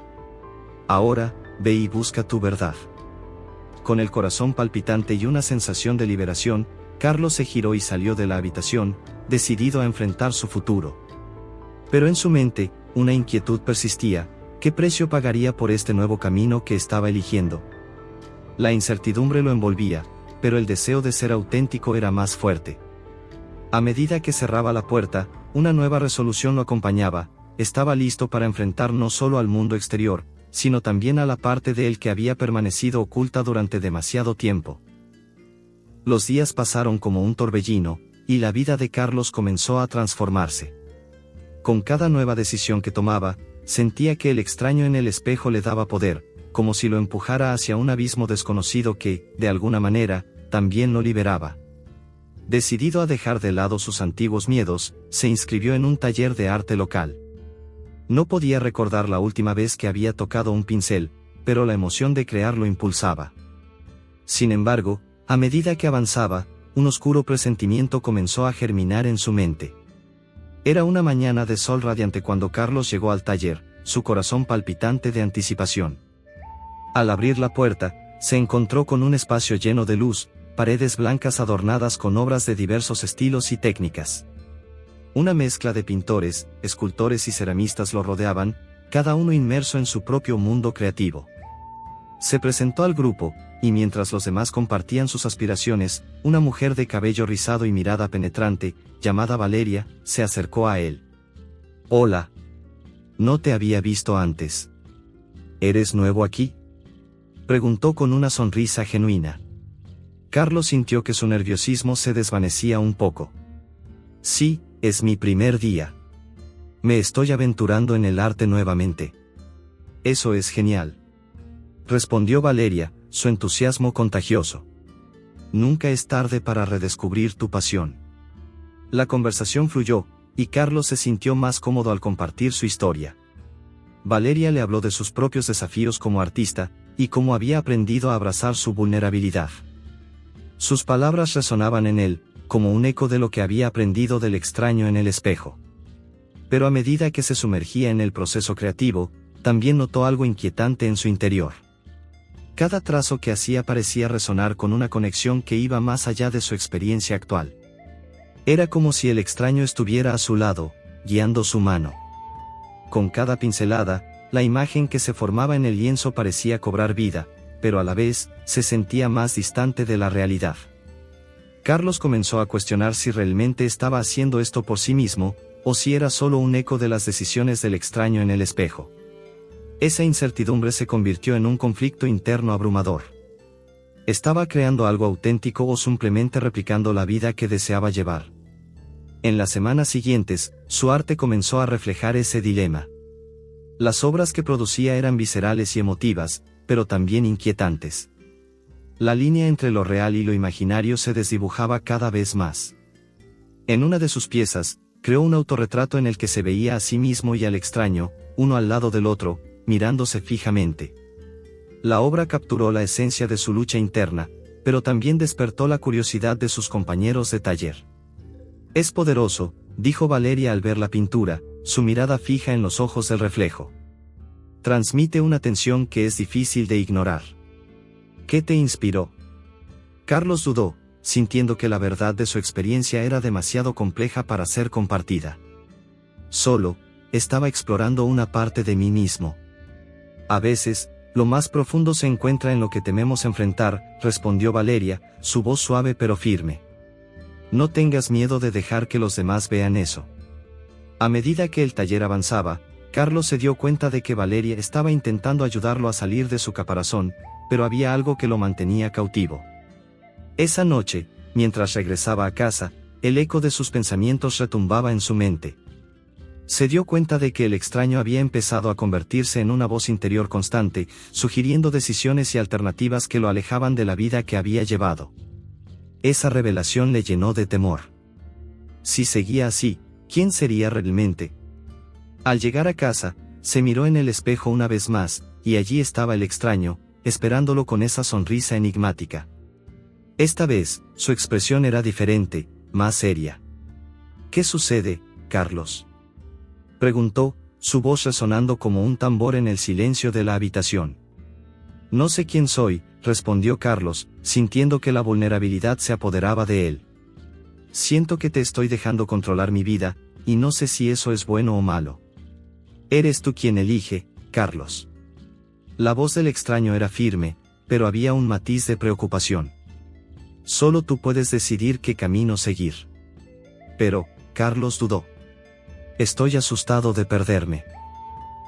Ahora, ve y busca tu verdad. Con el corazón palpitante y una sensación de liberación, Carlos se giró y salió de la habitación, decidido a enfrentar su futuro. Pero en su mente, una inquietud persistía: ¿qué precio pagaría por este nuevo camino que estaba eligiendo? La incertidumbre lo envolvía, pero el deseo de ser auténtico era más fuerte. A medida que cerraba la puerta, una nueva resolución lo acompañaba: estaba listo para enfrentar no solo al mundo exterior, sino también a la parte de él que había permanecido oculta durante demasiado tiempo. Los días pasaron como un torbellino, y la vida de Carlos comenzó a transformarse. Con cada nueva decisión que tomaba, sentía que el extraño en el espejo le daba poder, como si lo empujara hacia un abismo desconocido que, de alguna manera, también lo liberaba. Decidido a dejar de lado sus antiguos miedos, se inscribió en un taller de arte local. No podía recordar la última vez que había tocado un pincel, pero la emoción de crear lo impulsaba. Sin embargo, a medida que avanzaba, un oscuro presentimiento comenzó a germinar en su mente. Era una mañana de sol radiante cuando Carlos llegó al taller, su corazón palpitante de anticipación. Al abrir la puerta, se encontró con un espacio lleno de luz, paredes blancas adornadas con obras de diversos estilos y técnicas. Una mezcla de pintores, escultores y ceramistas lo rodeaban, cada uno inmerso en su propio mundo creativo. Se presentó al grupo, y mientras los demás compartían sus aspiraciones, una mujer de cabello rizado y mirada penetrante, llamada Valeria, se acercó a él. «Hola. No te había visto antes. ¿Eres nuevo aquí?», preguntó con una sonrisa genuina. Carlos sintió que su nerviosismo se desvanecía un poco. Sí, es mi primer día. Me estoy aventurando en el arte nuevamente. Eso es genial. Respondió Valeria, su entusiasmo contagioso. Nunca es tarde para redescubrir tu pasión. La conversación fluyó, y Carlos se sintió más cómodo al compartir su historia. Valeria le habló de sus propios desafíos como artista, y cómo había aprendido a abrazar su vulnerabilidad. Sus palabras resonaban en él, como un eco de lo que había aprendido del extraño en el espejo. Pero a medida que se sumergía en el proceso creativo, también notó algo inquietante en su interior. Cada trazo que hacía parecía resonar con una conexión que iba más allá de su experiencia actual. Era como si el extraño estuviera a su lado, guiando su mano. Con cada pincelada, la imagen que se formaba en el lienzo parecía cobrar vida, pero a la vez, se sentía más distante de la realidad. Carlos comenzó a cuestionar si realmente estaba haciendo esto por sí mismo, o si era solo un eco de las decisiones del extraño en el espejo. Esa incertidumbre se convirtió en un conflicto interno abrumador. ¿Estaba creando algo auténtico o simplemente replicando la vida que deseaba llevar? En las semanas siguientes, su arte comenzó a reflejar ese dilema. Las obras que producía eran viscerales y emotivas, pero también inquietantes. La línea entre lo real y lo imaginario se desdibujaba cada vez más. En una de sus piezas, creó un autorretrato en el que se veía a sí mismo y al extraño, uno al lado del otro, mirándose fijamente. La obra capturó la esencia de su lucha interna, pero también despertó la curiosidad de sus compañeros de taller. Es poderoso, dijo Valeria al ver la pintura, su mirada fija en los ojos del reflejo. Transmite una tensión que es difícil de ignorar. ¿Qué te inspiró? Carlos dudó, sintiendo que la verdad de su experiencia era demasiado compleja para ser compartida. Solo, estaba explorando una parte de mí mismo. A veces, lo más profundo se encuentra en lo que tememos enfrentar, respondió Valeria, su voz suave pero firme. No tengas miedo de dejar que los demás vean eso. A medida que el taller avanzaba, Carlos se dio cuenta de que Valeria estaba intentando ayudarlo a salir de su caparazón, pero había algo que lo mantenía cautivo. Esa noche, mientras regresaba a casa, el eco de sus pensamientos retumbaba en su mente. Se dio cuenta de que el extraño había empezado a convertirse en una voz interior constante, sugiriendo decisiones y alternativas que lo alejaban de la vida que había llevado. Esa revelación le llenó de temor. Si seguía así, ¿quién sería realmente? Al llegar a casa, se miró en el espejo una vez más, y allí estaba el extraño, esperándolo con esa sonrisa enigmática. Esta vez, su expresión era diferente, más seria. ¿Qué sucede, Carlos?, preguntó, su voz resonando como un tambor en el silencio de la habitación. No sé quién soy, respondió Carlos, sintiendo que la vulnerabilidad se apoderaba de él. Siento que te estoy dejando controlar mi vida, y no sé si eso es bueno o malo. Eres tú quien elige, Carlos. La voz del extraño era firme, pero había un matiz de preocupación. Solo tú puedes decidir qué camino seguir. Pero, Carlos dudó. Estoy asustado de perderme.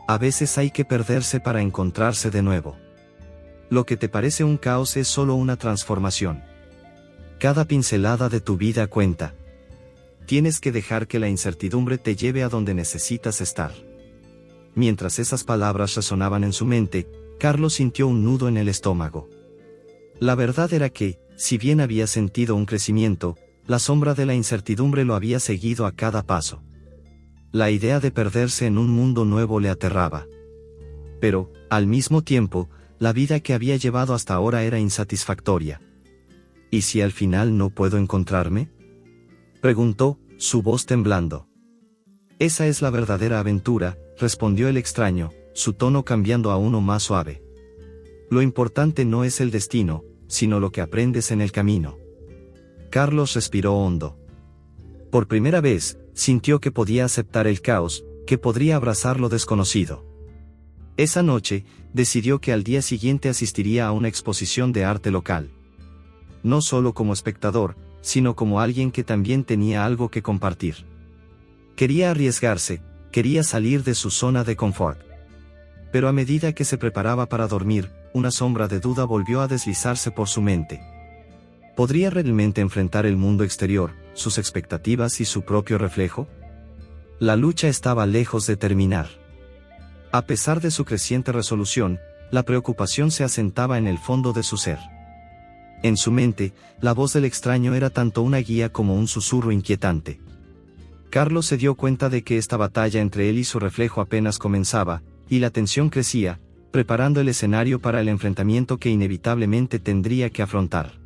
A veces hay que perderse para encontrarse de nuevo. Lo que te parece un caos es solo una transformación. Cada pincelada de tu vida cuenta. Tienes que dejar que la incertidumbre te lleve a donde necesitas estar. Mientras esas palabras resonaban en su mente, Carlos sintió un nudo en el estómago. La verdad era que, si bien había sentido un crecimiento, la sombra de la incertidumbre lo había seguido a cada paso. La idea de perderse en un mundo nuevo le aterraba. Pero, al mismo tiempo, la vida que había llevado hasta ahora era insatisfactoria. ¿Y si al final no puedo encontrarme?, preguntó, su voz temblando. Esa es la verdadera aventura, respondió el extraño, su tono cambiando a uno más suave. Lo importante no es el destino, sino lo que aprendes en el camino. Carlos respiró hondo. Por primera vez, sintió que podía aceptar el caos, que podría abrazar lo desconocido. Esa noche, decidió que al día siguiente asistiría a una exposición de arte local. No solo como espectador, sino como alguien que también tenía algo que compartir. Quería arriesgarse, quería salir de su zona de confort. Pero a medida que se preparaba para dormir, una sombra de duda volvió a deslizarse por su mente. ¿Podría realmente enfrentar el mundo exterior, sus expectativas y su propio reflejo? La lucha estaba lejos de terminar. A pesar de su creciente resolución, la preocupación se asentaba en el fondo de su ser. En su mente, la voz del extraño era tanto una guía como un susurro inquietante. Carlos se dio cuenta de que esta batalla entre él y su reflejo apenas comenzaba, y la tensión crecía, preparando el escenario para el enfrentamiento que inevitablemente tendría que afrontar.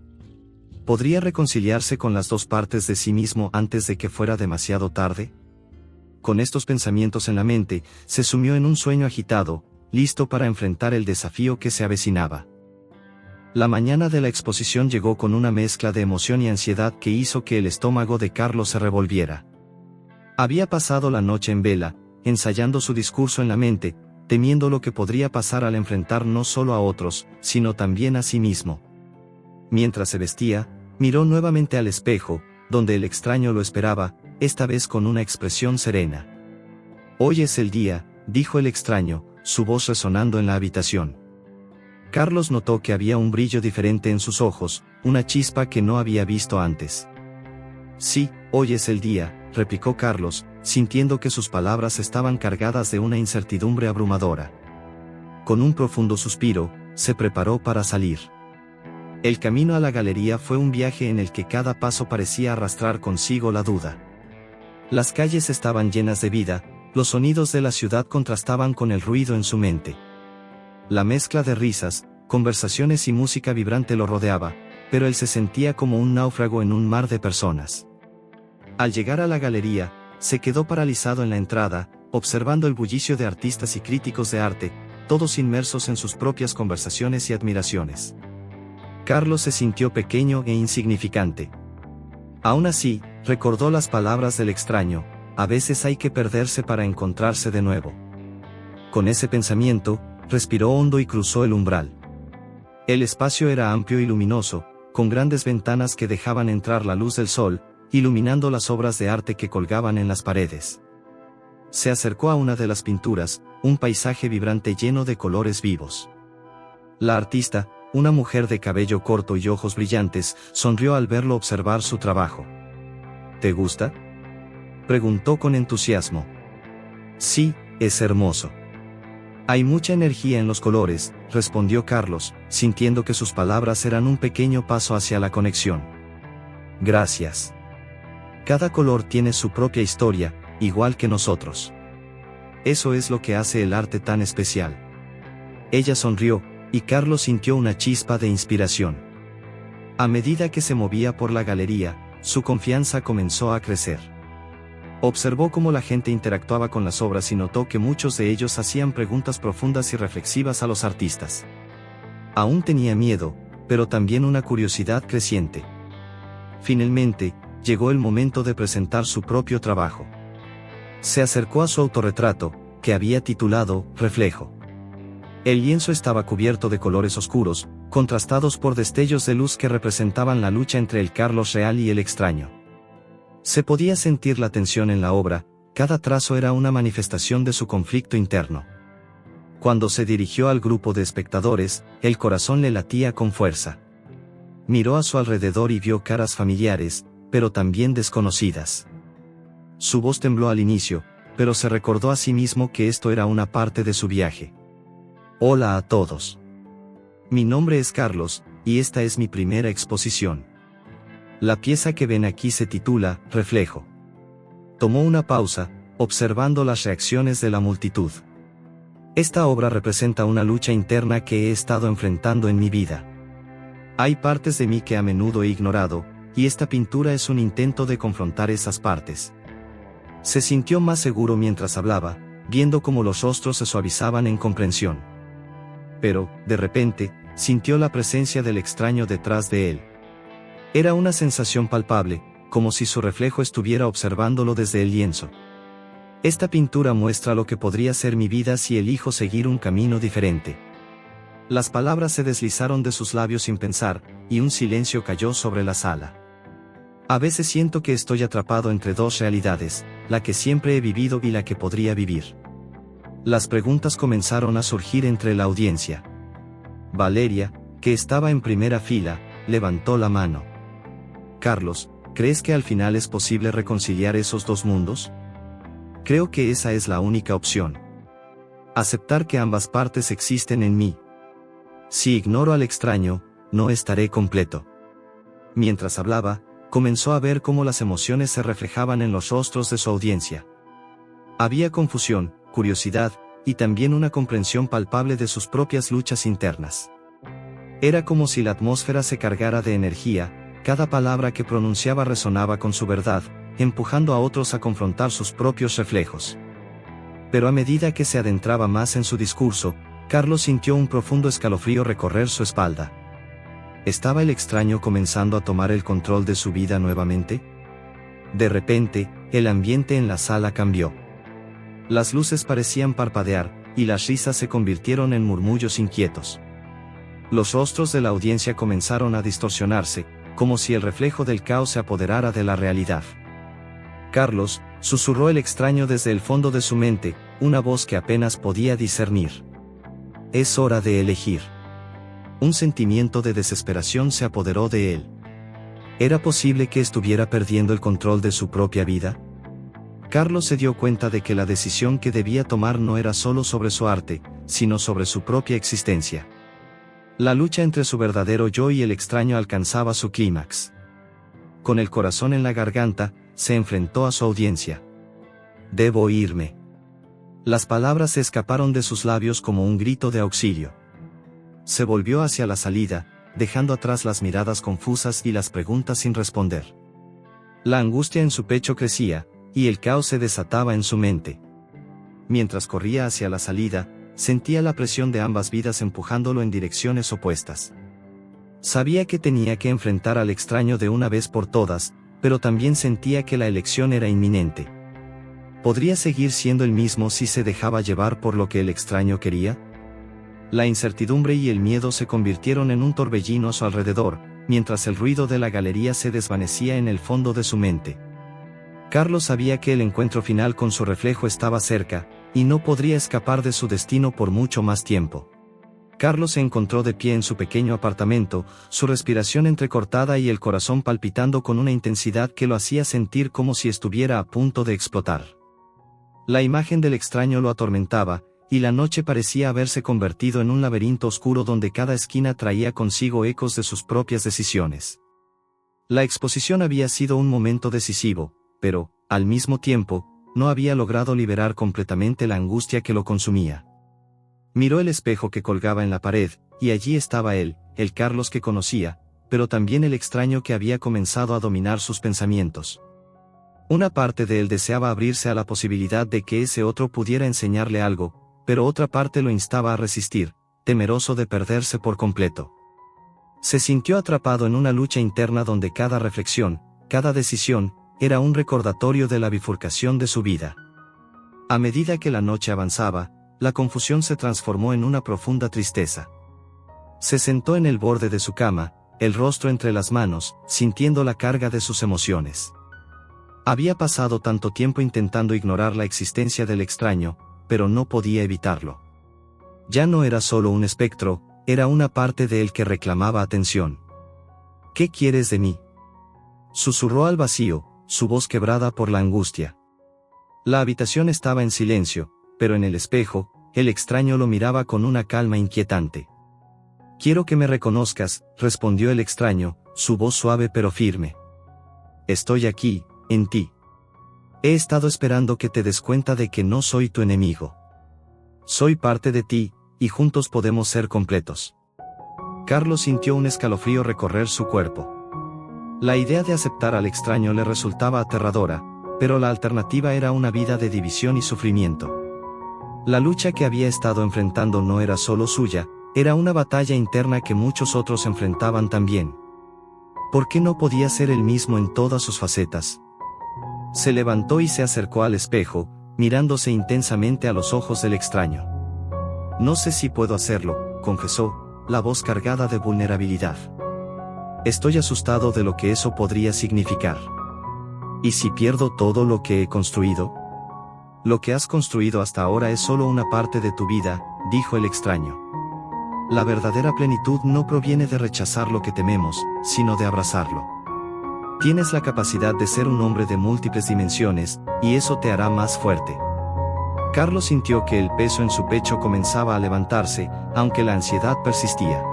¿Podría reconciliarse con las dos partes de sí mismo antes de que fuera demasiado tarde? Con estos pensamientos en la mente, se sumió en un sueño agitado, listo para enfrentar el desafío que se avecinaba. La mañana de la exposición llegó con una mezcla de emoción y ansiedad que hizo que el estómago de Carlos se revolviera. Había pasado la noche en vela, ensayando su discurso en la mente, temiendo lo que podría pasar al enfrentar no solo a otros, sino también a sí mismo. Mientras se vestía, miró nuevamente al espejo, donde el extraño lo esperaba, esta vez con una expresión serena. «Hoy es el día», dijo el extraño, su voz resonando en la habitación. Carlos notó que había un brillo diferente en sus ojos, una chispa que no había visto antes. «Sí, hoy es el día», replicó Carlos, sintiendo que sus palabras estaban cargadas de una incertidumbre abrumadora. Con un profundo suspiro, se preparó para salir. El camino a la galería fue un viaje en el que cada paso parecía arrastrar consigo la duda. Las calles estaban llenas de vida, los sonidos de la ciudad contrastaban con el ruido en su mente. La mezcla de risas, conversaciones y música vibrante lo rodeaba, pero él se sentía como un náufrago en un mar de personas. Al llegar a la galería, se quedó paralizado en la entrada, observando el bullicio de artistas y críticos de arte, todos inmersos en sus propias conversaciones y admiraciones. Carlos se sintió pequeño e insignificante. Aún así, recordó las palabras del extraño: «A veces hay que perderse para encontrarse de nuevo». Con ese pensamiento, respiró hondo y cruzó el umbral. El espacio era amplio y luminoso, con grandes ventanas que dejaban entrar la luz del sol, iluminando las obras de arte que colgaban en las paredes. Se acercó a una de las pinturas, un paisaje vibrante lleno de colores vivos. La artista, una mujer de cabello corto y ojos brillantes, sonrió al verlo observar su trabajo. «¿Te gusta?», preguntó con entusiasmo. «Sí, es hermoso. Hay mucha energía en los colores», respondió Carlos, sintiendo que sus palabras eran un pequeño paso hacia la conexión. «Gracias. Cada color tiene su propia historia, igual que nosotros. Eso es lo que hace el arte tan especial». Ella sonrió, y Carlos sintió una chispa de inspiración. A medida que se movía por la galería, su confianza comenzó a crecer. Observó cómo la gente interactuaba con las obras y notó que muchos de ellos hacían preguntas profundas y reflexivas a los artistas. Aún tenía miedo, pero también una curiosidad creciente. Finalmente, llegó el momento de presentar su propio trabajo. Se acercó a su autorretrato, que había titulado «Reflejo». El lienzo estaba cubierto de colores oscuros, contrastados por destellos de luz que representaban la lucha entre el Carlos real y el extraño. Se podía sentir la tensión en la obra, cada trazo era una manifestación de su conflicto interno. Cuando se dirigió al grupo de espectadores, el corazón le latía con fuerza. Miró a su alrededor y vio caras familiares, pero también desconocidas. Su voz tembló al inicio, pero se recordó a sí mismo que esto era una parte de su viaje. «Hola a todos. Mi nombre es Carlos, y esta es mi primera exposición. La pieza que ven aquí se titula Reflejo». Tomó una pausa, observando las reacciones de la multitud. «Esta obra representa una lucha interna que he estado enfrentando en mi vida. Hay partes de mí que a menudo he ignorado, y esta pintura es un intento de confrontar esas partes». Se sintió más seguro mientras hablaba, viendo cómo los rostros se suavizaban en comprensión. Pero, de repente, sintió la presencia del extraño detrás de él. Era una sensación palpable, como si su reflejo estuviera observándolo desde el lienzo. «Esta pintura muestra lo que podría ser mi vida si elijo seguir un camino diferente». Las palabras se deslizaron de sus labios sin pensar, y un silencio cayó sobre la sala. «A veces siento que estoy atrapado entre dos realidades, la que siempre he vivido y la que podría vivir». Las preguntas comenzaron a surgir entre la audiencia. Valeria, que estaba en primera fila, levantó la mano. Carlos, ¿crees que al final es posible reconciliar esos dos mundos? Creo que esa es la única opción. Aceptar que ambas partes existen en mí. Si ignoro al extraño, no estaré completo. Mientras hablaba, comenzó a ver cómo las emociones se reflejaban en los rostros de su audiencia. Había confusión, curiosidad, y también una comprensión palpable de sus propias luchas internas. Era como si la atmósfera se cargara de energía, cada palabra que pronunciaba resonaba con su verdad, empujando a otros a confrontar sus propios reflejos. Pero a medida que se adentraba más en su discurso, Carlos sintió un profundo escalofrío recorrer su espalda. ¿Estaba el extraño comenzando a tomar el control de su vida nuevamente? De repente, el ambiente en la sala cambió. Las luces parecían parpadear, y las risas se convirtieron en murmullos inquietos. Los rostros de la audiencia comenzaron a distorsionarse, como si el reflejo del caos se apoderara de la realidad. Carlos, susurró el extraño desde el fondo de su mente, una voz que apenas podía discernir. Es hora de elegir. Un sentimiento de desesperación se apoderó de él. ¿Era posible que estuviera perdiendo el control de su propia vida? Carlos se dio cuenta de que la decisión que debía tomar no era solo sobre su arte, sino sobre su propia existencia. La lucha entre su verdadero yo y el extraño alcanzaba su clímax. Con el corazón en la garganta, se enfrentó a su audiencia. Debo irme. Las palabras se escaparon de sus labios como un grito de auxilio. Se volvió hacia la salida, dejando atrás las miradas confusas y las preguntas sin responder. La angustia en su pecho crecía, y el caos se desataba en su mente. Mientras corría hacia la salida, sentía la presión de ambas vidas empujándolo en direcciones opuestas. Sabía que tenía que enfrentar al extraño de una vez por todas, pero también sentía que la elección era inminente. ¿Podría seguir siendo el mismo si se dejaba llevar por lo que el extraño quería? La incertidumbre y el miedo se convirtieron en un torbellino a su alrededor, mientras el ruido de la galería se desvanecía en el fondo de su mente. Carlos sabía que el encuentro final con su reflejo estaba cerca, y no podría escapar de su destino por mucho más tiempo. Carlos se encontró de pie en su pequeño apartamento, su respiración entrecortada y el corazón palpitando con una intensidad que lo hacía sentir como si estuviera a punto de explotar. La imagen del extraño lo atormentaba, y la noche parecía haberse convertido en un laberinto oscuro donde cada esquina traía consigo ecos de sus propias decisiones. La exposición había sido un momento decisivo, pero, al mismo tiempo, no había logrado liberar completamente la angustia que lo consumía. Miró el espejo que colgaba en la pared, y allí estaba él, el Carlos que conocía, pero también el extraño que había comenzado a dominar sus pensamientos. Una parte de él deseaba abrirse a la posibilidad de que ese otro pudiera enseñarle algo, pero otra parte lo instaba a resistir, temeroso de perderse por completo. Se sintió atrapado en una lucha interna donde cada reflexión, cada decisión, era un recordatorio de la bifurcación de su vida. A medida que la noche avanzaba, la confusión se transformó en una profunda tristeza. Se sentó en el borde de su cama, el rostro entre las manos, sintiendo la carga de sus emociones. Había pasado tanto tiempo intentando ignorar la existencia del extraño, pero no podía evitarlo. Ya no era solo un espectro, era una parte de él que reclamaba atención. ¿Qué quieres de mí?, susurró al vacío, su voz quebrada por la angustia. La habitación estaba en silencio, pero en el espejo, el extraño lo miraba con una calma inquietante. Quiero que me reconozcas, respondió el extraño, su voz suave pero firme. Estoy aquí, en ti. He estado esperando que te des cuenta de que no soy tu enemigo. Soy parte de ti, y juntos podemos ser completos. Carlos sintió un escalofrío recorrer su cuerpo. La idea de aceptar al extraño le resultaba aterradora, pero la alternativa era una vida de división y sufrimiento. La lucha que había estado enfrentando no era solo suya, era una batalla interna que muchos otros enfrentaban también. ¿Por qué no podía ser el mismo en todas sus facetas? Se levantó y se acercó al espejo, mirándose intensamente a los ojos del extraño. No sé si puedo hacerlo, confesó, la voz cargada de vulnerabilidad. Estoy asustado de lo que eso podría significar. ¿Y si pierdo todo lo que he construido? Lo que has construido hasta ahora es solo una parte de tu vida, dijo el extraño. La verdadera plenitud no proviene de rechazar lo que tememos, sino de abrazarlo. Tienes la capacidad de ser un hombre de múltiples dimensiones, y eso te hará más fuerte. Carlos sintió que el peso en su pecho comenzaba a levantarse, aunque la ansiedad persistía.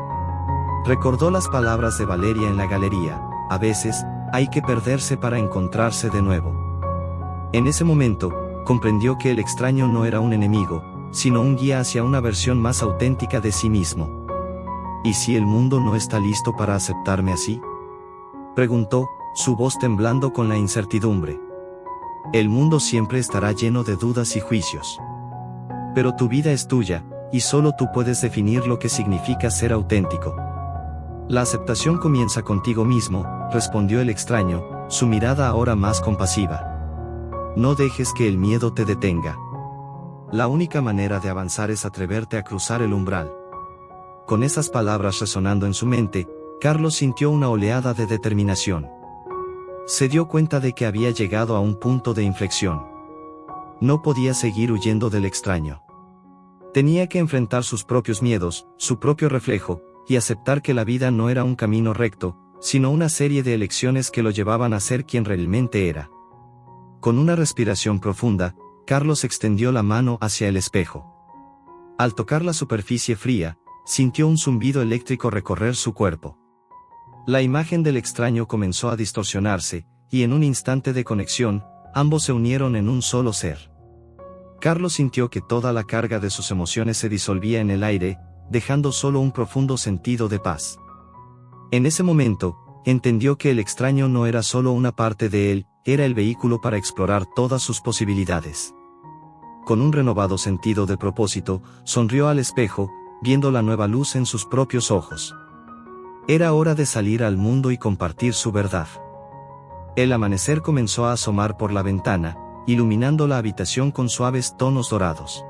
Recordó las palabras de Valeria en la galería: a veces, hay que perderse para encontrarse de nuevo. En ese momento, comprendió que el extraño no era un enemigo, sino un guía hacia una versión más auténtica de sí mismo. ¿Y si el mundo no está listo para aceptarme así?, preguntó, su voz temblando con la incertidumbre. El mundo siempre estará lleno de dudas y juicios. Pero tu vida es tuya, y solo tú puedes definir lo que significa ser auténtico. La aceptación comienza contigo mismo, respondió el extraño, su mirada ahora más compasiva. No dejes que el miedo te detenga. La única manera de avanzar es atreverte a cruzar el umbral. Con esas palabras resonando en su mente, Carlos sintió una oleada de determinación. Se dio cuenta de que había llegado a un punto de inflexión. No podía seguir huyendo del extraño. Tenía que enfrentar sus propios miedos, su propio reflejo, y aceptar que la vida no era un camino recto, sino una serie de elecciones que lo llevaban a ser quien realmente era. Con una respiración profunda, Carlos extendió la mano hacia el espejo. Al tocar la superficie fría, sintió un zumbido eléctrico recorrer su cuerpo. La imagen del extraño comenzó a distorsionarse, y en un instante de conexión, ambos se unieron en un solo ser. Carlos sintió que toda la carga de sus emociones se disolvía en el aire, dejando solo un profundo sentido de paz. En ese momento, entendió que el extraño no era solo una parte de él, era el vehículo para explorar todas sus posibilidades. Con un renovado sentido de propósito, sonrió al espejo, viendo la nueva luz en sus propios ojos. Era hora de salir al mundo y compartir su verdad. El amanecer comenzó a asomar por la ventana, iluminando la habitación con suaves tonos dorados.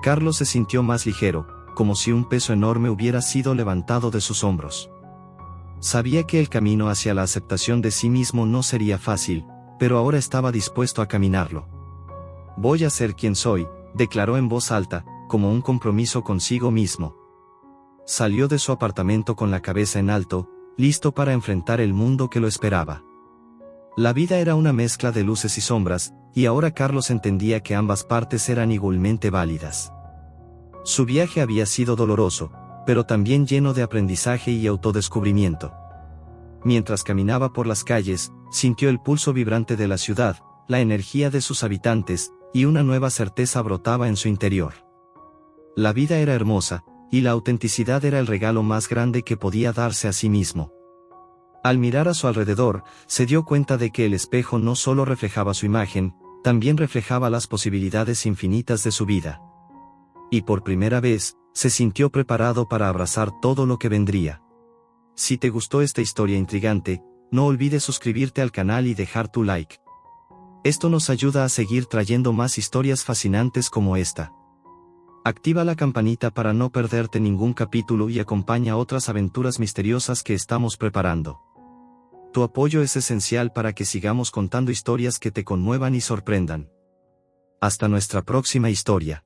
Carlos se sintió más ligero, como si un peso enorme hubiera sido levantado de sus hombros. Sabía que el camino hacia la aceptación de sí mismo no sería fácil, pero ahora estaba dispuesto a caminarlo. Voy a ser quien soy, declaró en voz alta, como un compromiso consigo mismo. Salió de su apartamento con la cabeza en alto, listo para enfrentar el mundo que lo esperaba. La vida era una mezcla de luces y sombras, y ahora Carlos entendía que ambas partes eran igualmente válidas. Su viaje había sido doloroso, pero también lleno de aprendizaje y autodescubrimiento. Mientras caminaba por las calles, sintió el pulso vibrante de la ciudad, la energía de sus habitantes, y una nueva certeza brotaba en su interior. La vida era hermosa, y la autenticidad era el regalo más grande que podía darse a sí mismo. Al mirar a su alrededor, se dio cuenta de que el espejo no solo reflejaba su imagen, también reflejaba las posibilidades infinitas de su vida. Y por primera vez, se sintió preparado para abrazar todo lo que vendría. Si te gustó esta historia intrigante, no olvides suscribirte al canal y dejar tu like. Esto nos ayuda a seguir trayendo más historias fascinantes como esta. Activa la campanita para no perderte ningún capítulo y acompaña otras aventuras misteriosas que estamos preparando. Tu apoyo es esencial para que sigamos contando historias que te conmuevan y sorprendan. Hasta nuestra próxima historia.